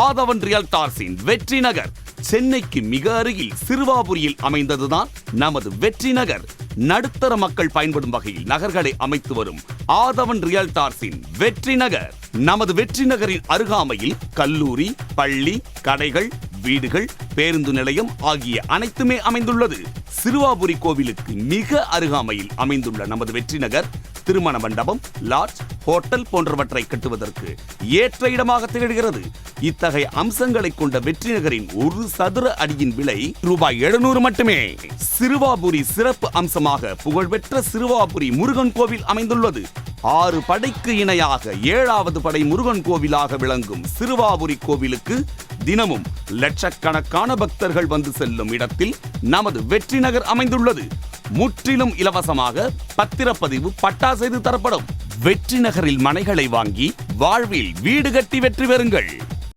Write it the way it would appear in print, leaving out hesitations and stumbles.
ஆதவன் ரியல்டார்ஸின் வெற்றி நகர். சென்னைக்கு மிக அருகில் சிறுவாபுரியில் அமைந்ததுதான் நமது வெற்றி நகர். நடுத்தர மக்கள் பயன்படும் வகையில் நகர்களை அமைத்து வரும் ஆதவன் ரியல்டார்ஸின் வெற்றி நகர். நமது வெற்றி நகரின் அருகாமையில் கல்லூரி, பள்ளி, கடைகள், வீடுகள், பேருந்து நிலையம் ஆகிய அனைத்துமே அமைந்துள்ளது. சிறுவாபுரி கோவிலுக்கு மிக அருகாமையில் அமைந்துள்ள நமது வெற்றி நகர் திருமண மண்டபம், லாட்ஜ், ஹோட்டல் போன்றவற்றை கட்டுவதற்கு ஏற்ற இடமாக திகழ்கிறது. இத்தகைய அம்சங்களை கொண்ட வெற்றி நகரின் ஒரு சதுர அடியின் விலை ரூபாய் 700 மட்டுமே. சிறுவாபுரி சிறப்பு அம்சமாக புகழ்பெற்ற சிறுவாபுரி முருகன் கோவில் அமைந்துள்ளது. 6 படைக்கு இணையாக 7வது படை முருகன் கோவிலாக விளங்கும் சிறுவாபுரி கோவிலுக்கு தினமும் லட்சக்கணக்கான பக்தர்கள் வந்து செல்லும் இடத்தில் நமது வெற்றி நகர் அமைந்துள்ளது. முற்றிலும் இலவசமாக பத்திரப்பதிவு, பட்டா செய்து தரப்படும். வெற்றி நகரில் மனைகளை வாங்கி வாழ்வில் வீடு கட்டி வெற்றி பெறுங்கள்.